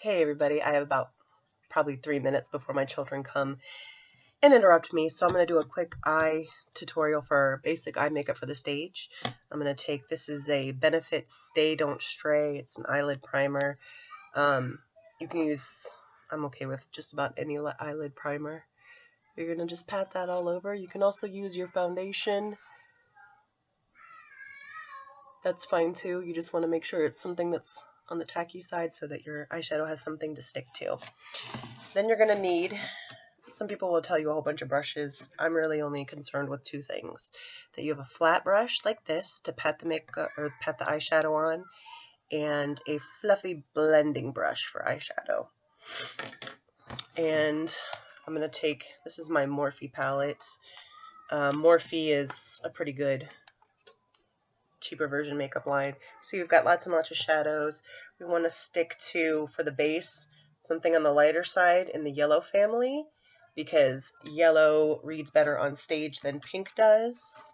Hey everybody, I have about probably 3 minutes before my children come and interrupt me, so I'm going to do a quick eye tutorial for basic eye makeup for the stage. I'm going to take, this is a Benefit Stay Don't Stray, it's an eyelid primer. You can use, I'm okay with just about any eyelid primer. You're going to just pat that all over. You can also use your foundation. That's fine too. You just want to make sure it's something that's on the tacky side so that your eyeshadow has something to stick to. Then you're going to need, some people will tell you a whole bunch of brushes. I'm really only concerned with two things. That you have a flat brush like this to pat the makeup or pat the eyeshadow on, and a fluffy blending brush for eyeshadow. And I'm going to take, this is my Morphe palette. Morphe is a pretty good cheaper version makeup line. See, we've got lots and lots of shadows. We want to stick to, for the base, something on the lighter side in the yellow family, because yellow reads better on stage than pink does.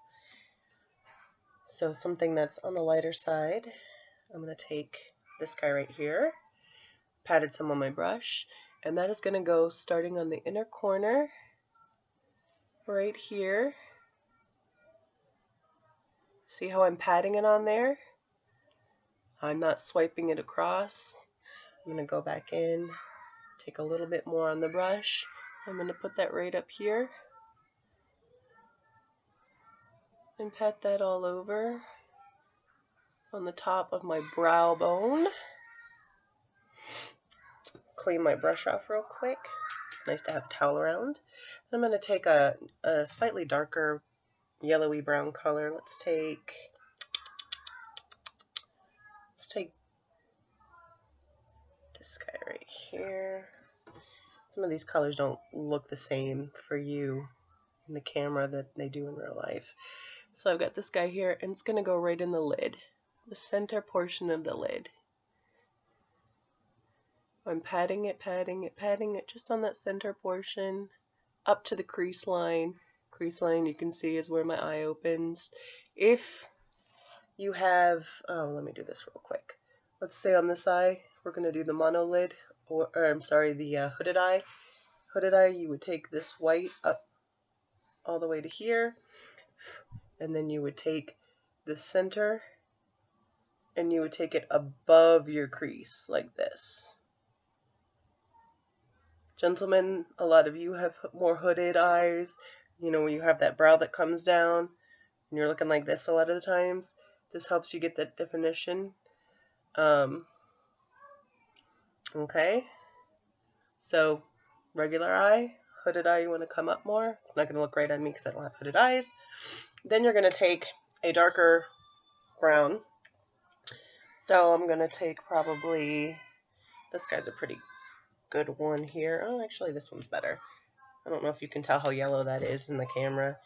So something that's on the lighter side. I'm going to take this guy right here, patted some on my brush, and that is going to go starting on the inner corner right here. See how I'm patting it on there? I'm not swiping it across. I'm going to go back in, take a little bit more on the brush. I'm going to put that right up here and pat that all over on the top of my brow bone. Clean my brush off real quick. It's nice to have a towel around. I'm going to take a slightly darker yellowy brown color. Let's take this guy right here. Some of these colors don't look the same for you in the camera that they do in real life. So I've got this guy here, and it's going to go right in the lid, the center portion of the lid. I'm patting it just on that center portion, up to the crease line. Crease line, you can see, is where my eye opens. If you have, let me do this real quick. Let's say on this eye, we're going to do the mono lid, or I'm sorry, the hooded eye. Hooded eye, you would take this white up all the way to here, and then you would take the center, and you would take it above your crease, like this. Gentlemen, a lot of you have more hooded eyes, you know, when you have that brow that comes down, and you're looking like this a lot of the times. This helps you get that definition. Okay, so regular eye, hooded eye, you want to come up more. It's not going to look right on me because I don't have hooded eyes. Then you're going to take a darker brown. So I'm going to take probably, this guy's a pretty good one here. Oh, actually this one's better. I don't know if you can tell how yellow that is in the camera.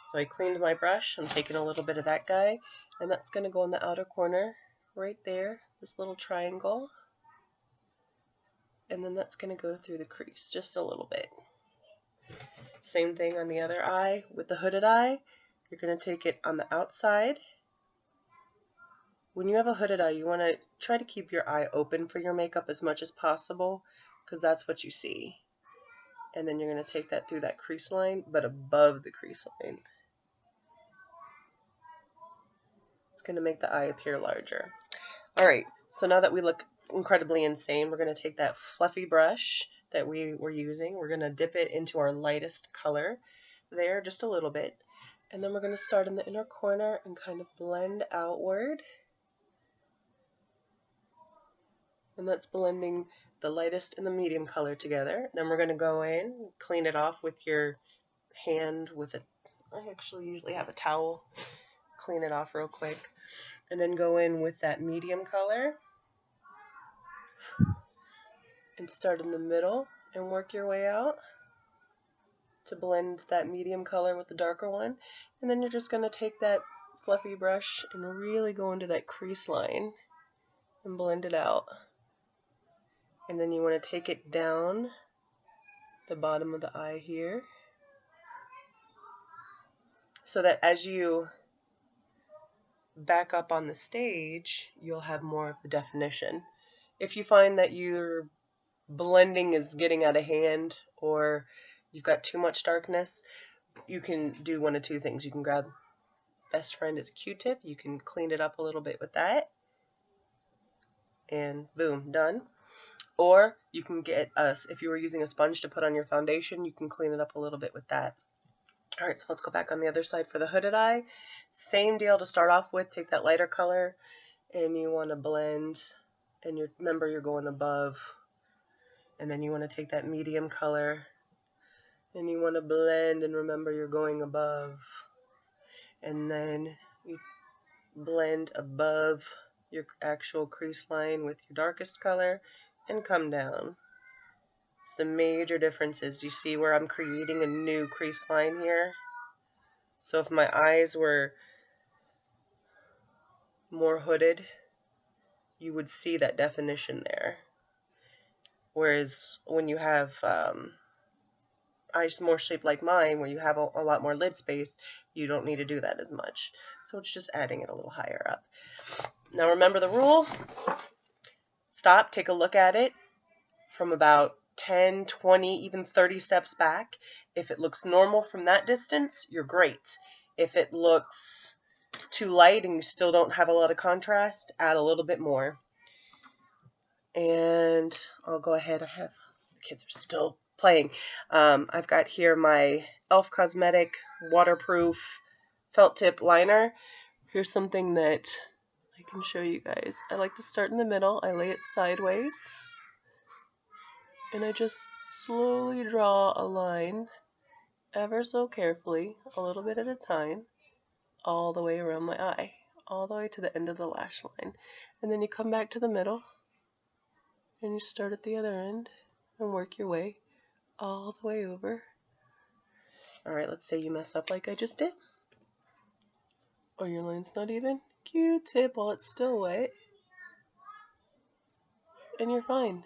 So I cleaned my brush. I'm taking a little bit of that guy, and that's going to go in the outer corner right there, this little triangle. And then that's going to go through the crease just a little bit. Same thing on the other eye with the hooded eye. You're going to take it on the outside. When you have a hooded eye, you want to try to keep your eye open for your makeup as much as possible, because that's what you see. And then you're going to take that through that crease line, but above the crease line. It's going to make the eye appear larger. Alright, so now that we look incredibly insane, we're going to take that fluffy brush that we were using. We're going to dip it into our lightest color there, just a little bit. And then we're going to start in the inner corner and kind of blend outward. And that's blending the lightest and the medium color together. Then we're going to go in, clean it off with your hand with a, I actually usually have a towel, clean it off real quick. And then go in with that medium color and start in the middle and work your way out to blend that medium color with the darker one. And then you're just going to take that fluffy brush and really go into that crease line and blend it out. And then you want to take it down the bottom of the eye here, so that as you back up on the stage, you'll have more of the definition. If you find that you're blending is getting out of hand or you've got too much darkness, you can do one of two things. You can grab Best Friend as a Q-tip, you can clean it up a little bit with that, and boom, done. Or you can get if you were using a sponge to put on your foundation, you can clean it up a little bit with that. Alright, so let's go back on the other side for the hooded eye. Same deal to start off with. Take that lighter color and you want to blend, and remember you're going above, and then you want to take that medium color and you want to blend, and remember you're going above, and then you blend above your actual crease line with your darkest color and come down. It's the major differences. You see where I'm creating a new crease line here? So if my eyes were more hooded, you would see that definition there. Whereas when you have eyes more shaped like mine, where you have a lot more lid space, you don't need to do that as much. So it's just adding it a little higher up. Now remember the rule. Stop, take a look at it from about 10, 20, even 30 steps back. If it looks normal from that distance, you're great. If it looks too light and you still don't have a lot of contrast, add a little bit more. And I'll go ahead. The kids are still playing. I've got here my e.l.f. Cosmetic waterproof felt tip liner. Here's something that I can show you guys. I like to start in the middle. I lay it sideways, and I just slowly draw a line ever so carefully, a little bit at a time, all the way around my eye, all the way to the end of the lash line. And then you come back to the middle and you start at the other end and work your way all the way over. Alright, let's say you mess up like I just did, or your line's not even. Q-tip while it's still wet, and you're fine.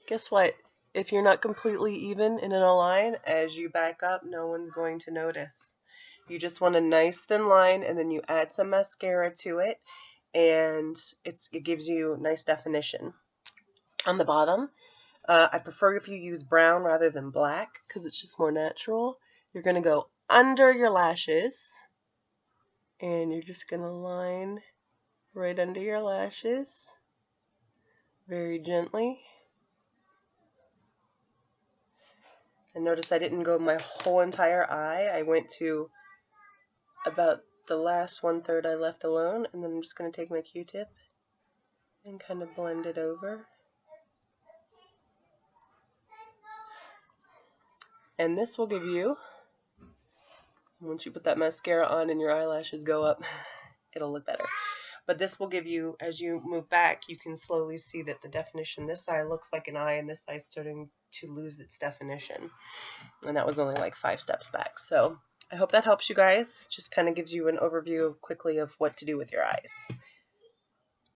Guess what? If you're not completely even and in a line, as you back up, no one's going to notice. You just want a nice thin line, and then you add some mascara to it, and it gives you nice definition. On the bottom, I prefer if you use brown rather than black because it's just more natural. You're going to go under your lashes, and you're just going to line right under your lashes very gently. And notice I didn't go my whole entire eye. I went to about the last 1/3 I left alone, and then I'm just going to take my Q-tip and kind of blend it over. And this will give you, once you put that mascara on and your eyelashes go up, it'll look better. But this will give you, as you move back, you can slowly see that the definition, this eye looks like an eye and this eye is starting to lose its definition. And that was only like 5 steps back. So I hope that helps you guys. Just kind of gives you an overview quickly of what to do with your eyes.